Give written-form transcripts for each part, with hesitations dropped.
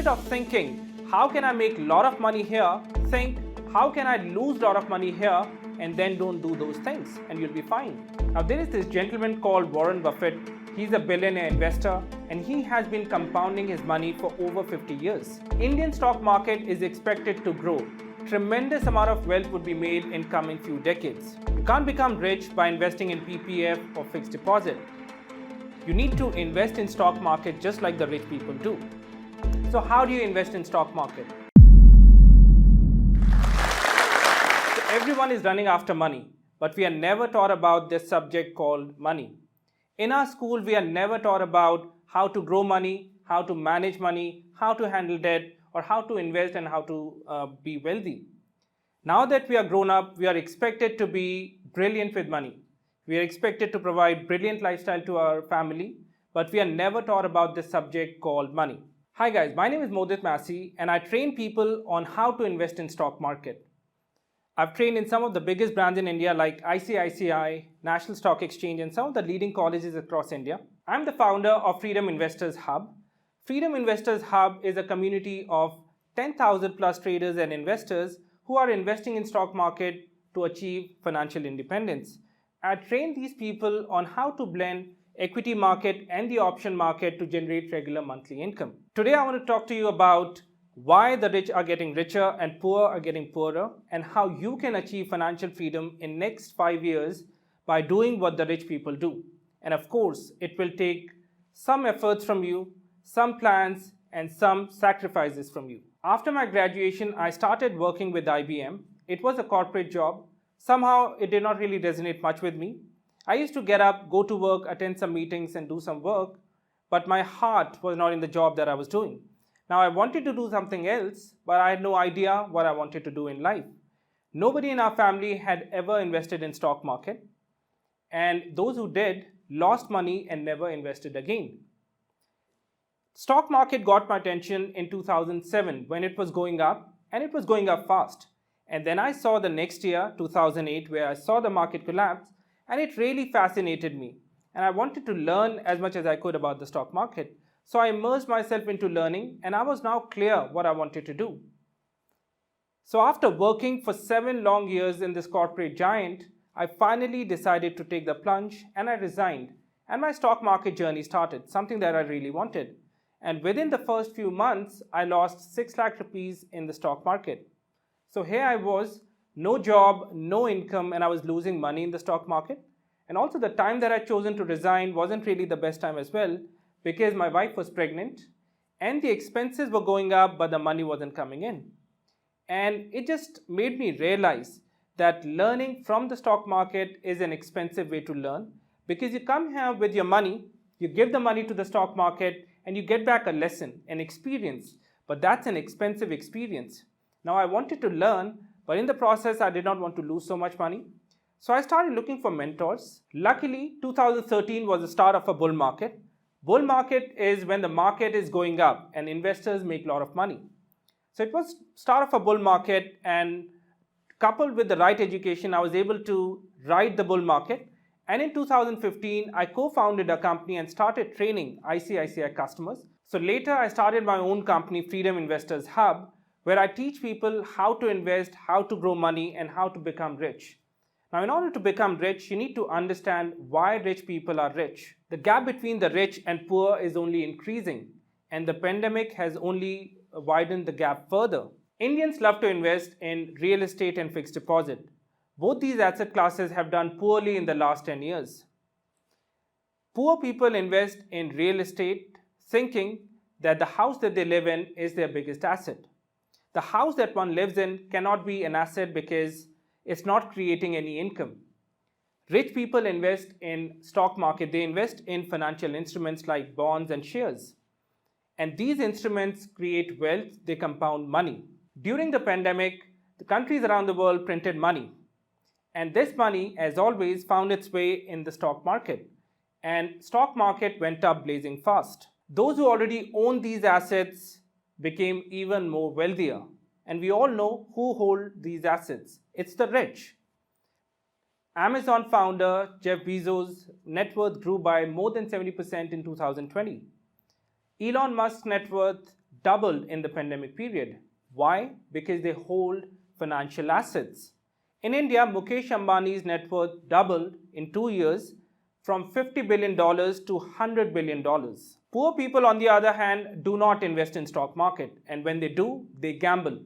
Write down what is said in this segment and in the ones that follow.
instead of thinking, how can I make a lot of money here, think, how can I lose a lot of money here, and then don't do those things, and you'll be fine. Now, there is this gentleman called Warren Buffett. He's a billionaire investor, and he has been compounding his money for over 50 years. Indian stock market is expected to grow. Tremendous amount of wealth would be made in coming few decades. You can't become rich by investing in PPF or fixed deposit. You need to invest in stock market just like the rich people do. So how do you invest in stock market? So everyone is running after money, but we are never taught about this subject called money. In our school, we are never taught about how to grow money, how to manage money, how to handle debt, or how to invest and how to be wealthy. Now that we are grown up, we are expected to be brilliant with money. We are expected to provide brilliant lifestyle to our family, but we are never taught about this subject called money. Hi guys, my name is Modit Massey, and I train people on how to invest in stock market. I've trained in some of the biggest brands in India like ICICI, National Stock Exchange, and some of the leading colleges across India. I'm the founder of Freedom Investors Hub. Freedom Investors Hub is a community of 10,000 plus traders and investors who are investing in stock market to achieve financial independence. I train these people on how to blend equity market and the option market to generate regular monthly income. Today I want to talk to you about why the rich are getting richer and poor are getting poorer, and how you can achieve financial freedom in next 5 years by doing what the rich people do. And of course, it will take some efforts from you, some plans, and some sacrifices from you. After my graduation, I started working with IBM. It was a corporate job. Somehow, it did not really resonate much with me. I used to get up, go to work, attend some meetings, and do some work, but my heart was not in the job that I was doing. Now, I wanted to do something else, but I had no idea what I wanted to do in life. Nobody in our family had ever invested in stock market, and those who did lost money and never invested again. Stock market got my attention in 2007 when it was going up, and it was going up fast. And then I saw the next year, 2008, where I saw the market collapse, and it really fascinated me. And I wanted to learn as much as I could about the stock market. So I immersed myself into learning, and I was now clear what I wanted to do. So after working for 7 long years in this corporate giant, I finally decided to take the plunge, and I resigned. And my stock market journey started, something that I really wanted. And within the first few months, I lost 6 lakh rupees in the stock market. So here I was, no job, no income, and I was losing money in the stock market. And also the time that I chosen to resign wasn't really the best time as well, because my wife was pregnant and the expenses were going up, but the money wasn't coming in. And it just made me realize that learning from the stock market is an expensive way to learn, because you come here with your money, you give the money to the stock market, and you get back a lesson, an experience, but that's an expensive experience. Now I wanted to learn, but in the process I did not want to lose so much money. So I started looking for mentors. Luckily, 2013 was the start of a bull market. Bull market is when the market is going up and investors make a lot of money. So it was start of a bull market, and coupled with the right education, I was able to ride the bull market. And in 2015, I co-founded a company and started training ICICI customers. So later, I started my own company, Freedom Investors Hub, where I teach people how to invest, how to grow money, and how to become rich. Now, in order to become rich, you need to understand why rich people are rich. The gap between the rich and poor is only increasing, and the pandemic has only widened the gap further. Indians love to invest in real estate and fixed deposit. Both these asset classes have done poorly in the last 10 years. Poor people invest in real estate thinking that the house that they live in is their biggest asset. The house that one lives in cannot be an asset because it's not creating any income. Rich people invest in stock market. They invest in financial instruments like bonds and shares. And these instruments create wealth. They compound money. During the pandemic, the countries around the world printed money. And this money, as always, found its way in the stock market. And stock market went up blazing fast. Those who already own these assets became even more wealthier. And we all know who hold these assets. It's the rich. Amazon founder Jeff Bezos' net worth grew by more than 70% in 2020. Elon Musk's net worth doubled in the pandemic period. Why? Because they hold financial assets. In India, Mukesh Ambani's net worth doubled in 2 years from $50 billion to $100 billion. Poor people, on the other hand, do not invest in stock market, and when they do, they gamble.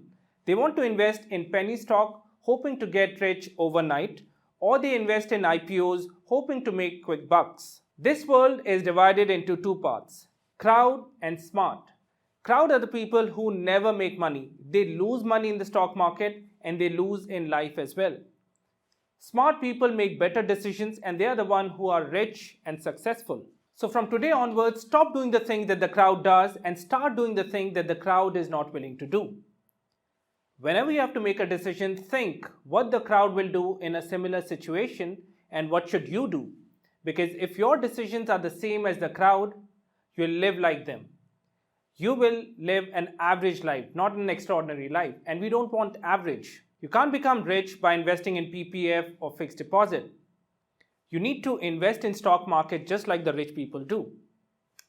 They want to invest in penny stock, hoping to get rich overnight, or they invest in IPOs, hoping to make quick bucks. This world is divided into two parts, crowd and smart. Crowd are the people who never make money. They lose money in the stock market and they lose in life as well. Smart people make better decisions and they are the ones who are rich and successful. So from today onwards, stop doing the thing that the crowd does and start doing the thing that the crowd is not willing to do. Whenever you have to make a decision, think what the crowd will do in a similar situation and what should you do. Because if your decisions are the same as the crowd, you'll live like them. You will live an average life, not an extraordinary life. And we don't want average. You can't become rich by investing in PPF or fixed deposit. You need to invest in stock market just like the rich people do.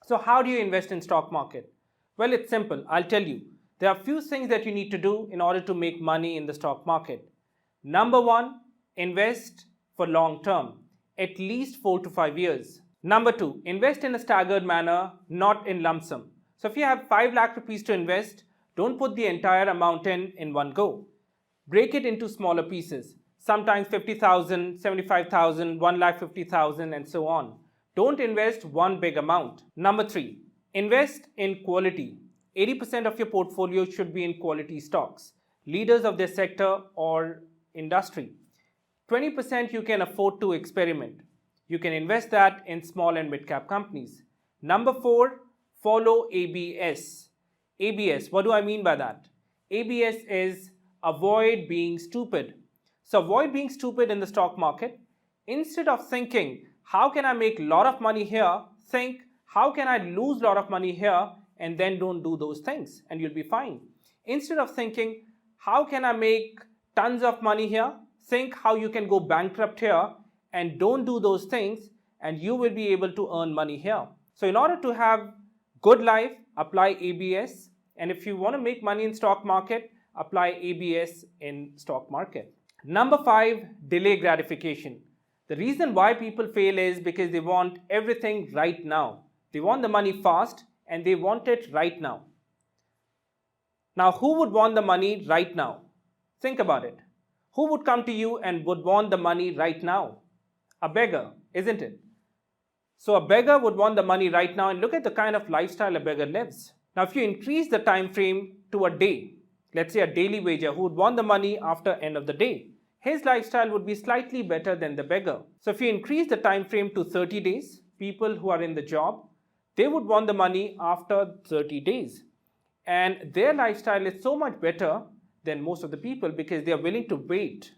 So how do you invest in stock market? Well, it's simple. I'll tell you. There are a few things that you need to do in order to make money in the stock market. Number one, invest for long term, at least 4 to 5 years. Number two, invest in a staggered manner, not in lump sum. So if you have 5 lakh rupees to invest, don't put the entire amount in one go. Break it into smaller pieces, sometimes 50,000, 75,000, 1,50,000 and so on. Don't invest one big amount. Number three, invest in quality. 80% of your portfolio should be in quality stocks, leaders of their sector or industry. 20% you can afford to experiment. You can invest that in small and mid-cap companies. Number four, follow ABS. ABS, what do I mean by that? ABS is avoid being stupid. So avoid being stupid in the stock market. Instead of thinking, how can I make a lot of money here? Think, how can I lose a lot of money here? And then don't do those things and you'll be fine. Instead of thinking, how can I make tons of money here? Think how you can go bankrupt here and don't do those things and you will be able to earn money here. So in order to have good life, apply ABS. And if you want to make money in stock market, apply ABS in stock market. Number five, delay gratification. The reason why people fail is because they want everything right now. They want the money fast and they want it right now. Now, who would want the money right now? Think about it. Who would come to you and would want the money right now? A beggar, isn't it? So a beggar would want the money right now and look at the kind of lifestyle a beggar lives. Now, if you increase the time frame to a day, let's say a daily wager who would want the money after end of the day, his lifestyle would be slightly better than the beggar. So if you increase the time frame to 30 days, people who are in the job, they would want the money after 30 days. And their lifestyle is so much better than most of the people because they are willing to wait.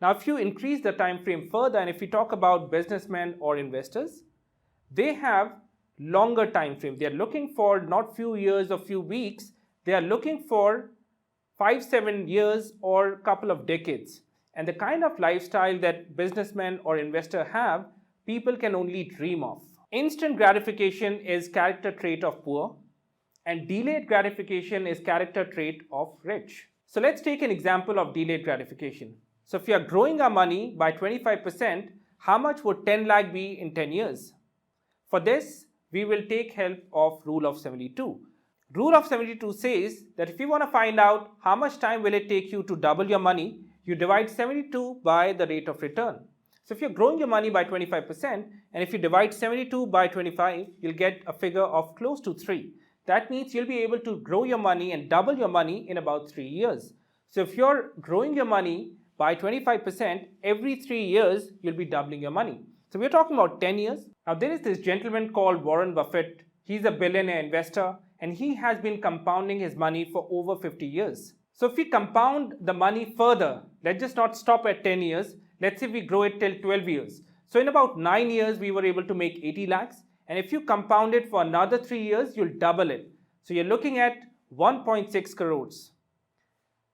Now, if you increase the time frame further, and if we talk about businessmen or investors, they have longer time frame. They are looking for not few years or few weeks. They are looking for 5-7 years or a couple of decades. And the kind of lifestyle that businessmen or investor have, people can only dream of. Instant gratification is character trait of poor and delayed gratification is character trait of rich. So let's take an example of delayed gratification. So if you are growing our money by 25%, how much would 10 lakh be in 10 years? For this, we will take help of Rule of 72. Rule of 72 says that if you want to find out how much time will it take you to double your money, you divide 72 by the rate of return. So if you're growing your money by 25% and if you divide 72 by 25, you'll get a figure of close to 3. That means you'll be able to grow your money and double your money in about 3 years. So if you're growing your money by 25%, every 3 years, you'll be doubling your money. So we're talking about 10 years. Now there is this gentleman called Warren Buffett. He's a billionaire investor and he has been compounding his money for over 50 years. So if we compound the money further, let's just not stop at 10 years. Let's say we grow it till 12 years. So in about 9 years, we were able to make 80 lakhs. And if you compound it for another 3 years, you'll double it. So you're looking at 1.6 crores.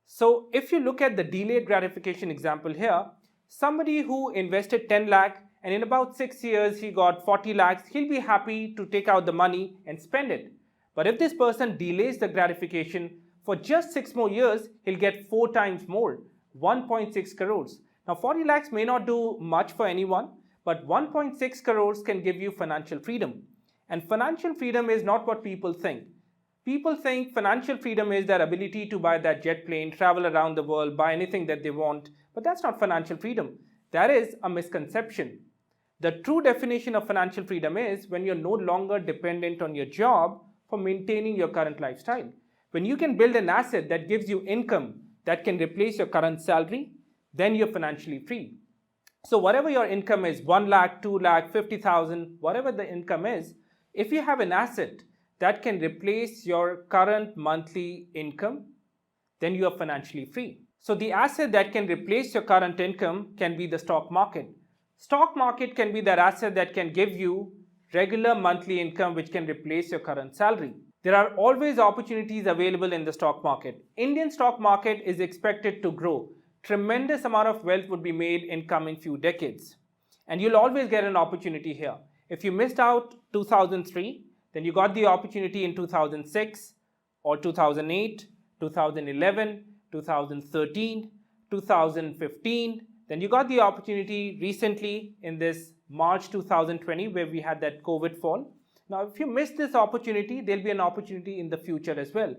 So if you look at the delayed gratification example here, somebody who invested 10 lakh and in about 6 years, he got 40 lakhs, he'll be happy to take out the money and spend it. But if this person delays the gratification for just 6 more years, he'll get 4 times more, 1.6 crores. Now 40 lakhs may not do much for anyone, but 1.6 crores can give you financial freedom. And financial freedom is not what people think. People think financial freedom is their ability to buy that jet plane, travel around the world, buy anything that they want, but that's not financial freedom. That is a misconception. The true definition of financial freedom is when you're no longer dependent on your job for maintaining your current lifestyle. When you can build an asset that gives you income that can replace your current salary, then you're financially free. So whatever your income is, 1 lakh, 2 lakh, 50,000, whatever the income is, if you have an asset that can replace your current monthly income, then you are financially free. So the asset that can replace your current income can be the stock market. Stock market can be that asset that can give you regular monthly income which can replace your current salary. There are always opportunities available in the stock market. Indian stock market is expected to grow. Tremendous amount of wealth would be made in coming few decades. And you'll always get an opportunity here. If you missed out 2003, then you got the opportunity in 2006 or 2008, 2011, 2013, 2015. Then you got the opportunity recently in this March 2020 where we had that COVID fall. Now, if you miss this opportunity, there'll be an opportunity in the future as well.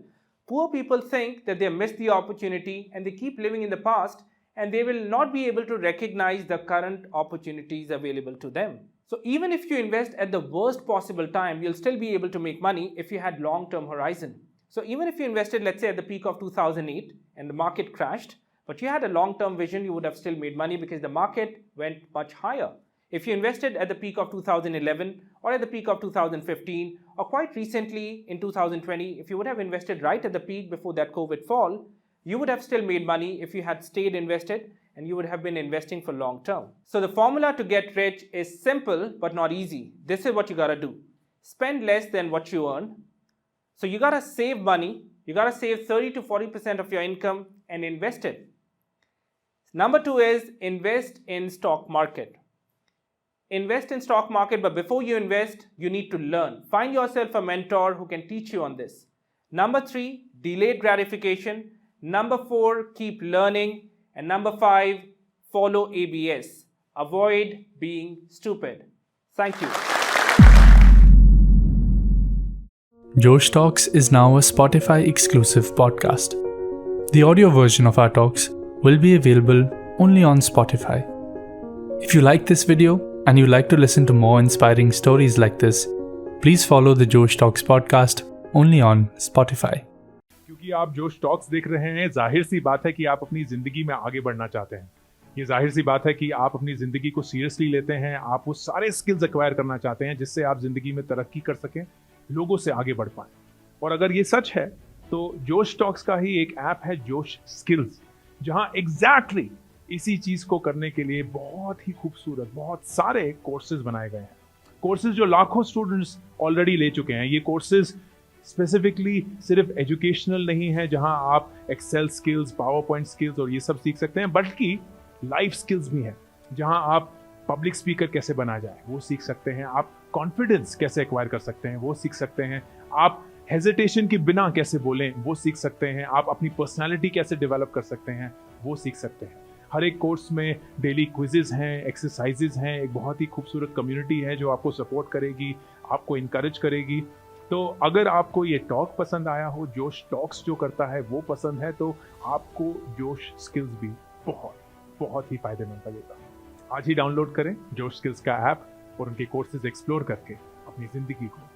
Poor people think that they missed the opportunity and they keep living in the past and they will not be able to recognize the current opportunities available to them. So even if you invest at the worst possible time, you'll still be able to make money if you had long-term horizon. So even if you invested, let's say at the peak of 2008 and the market crashed, but you had a long-term vision, you would have still made money because the market went much higher. If you invested at the peak of 2011 or at the peak of 2015 or quite recently in 2020, if you would have invested right at the peak before that COVID fall, you would have still made money if you had stayed invested and you would have been investing for long term. So the formula to get rich is simple but not easy. This is what you gotta do. Spend less than what you earn. So you gotta save money. You gotta save 30 to 40% of your income and invest it. Number 2 is invest in stock market. Invest in stock market, but before you invest, you need to learn. Find yourself a mentor who can teach you on this. Number 3, delayed gratification. Number 4, keep learning. And number 5, follow ABS. Avoid being stupid. Thank you. Josh Talks is now a Spotify exclusive podcast. The audio version of our talks will be available only on Spotify. If you like this video and you like to listen to more inspiring stories like this, please follow the Josh Talks podcast only on Spotify. क्योंकि आप जोश talks देख रहे हैं, जाहिर सी बात है कि आप अपनी ज़िंदगी में आगे बढ़ना चाहते हैं। ये जाहिर सी बात है कि आप अपनी ज़िंदगी को सीरियसली लेते हैं, आप वो सारे स्किल्स एक्वायर करना चाहते हैं जिससे आप ज़िंदगी में तरक्की कर सकें, लोगों से आगे बढ़ पाएं। और अगर ये सच है तो जोश टॉक्स का ही एक ऐप है जोश स्किल्स, जहां एग्जैक्टली इसी चीज़ को करने के लिए बहुत ही खूबसूरत बहुत सारे कोर्सेज बनाए गए हैं। कोर्सेज जो लाखों स्टूडेंट्स ऑलरेडी ले चुके हैं। ये कोर्सेज स्पेसिफिकली सिर्फ एजुकेशनल नहीं है जहां आप Excel skills, PowerPoint skills और ये सब सीख सकते हैं, बल्कि लाइफ स्किल्स भी हैं जहां आप पब्लिक स्पीकर कैसे बना जाए वो सीख सकते हैं, आप कॉन्फिडेंस कैसे एक्वायर कर सकते हैं वो सीख सकते हैं, आप हेजिटेशन के बिना कैसे बोलें वो सीख सकते हैं, आप अपनी पर्सनालिटी कैसे डेवलप कर सकते हैं वो सीख सकते हैं। हर एक कोर्स में डेली क्विजेज हैं, एक्सरसाइजेज हैं, एक बहुत ही खूबसूरत कम्युनिटी है जो आपको सपोर्ट करेगी, आपको इनकरेज करेगी। तो अगर आपको ये टॉक पसंद आया हो, जोश टॉक्स जो करता है वो पसंद है, तो आपको जोश स्किल्स भी बहुत ही फायदेमंद लगेगा। आज ही डाउनलोड करें जोश स्किल्स का ऐप और उनके कोर्सेज एक्सप्लोर करके अपनी जिंदगी को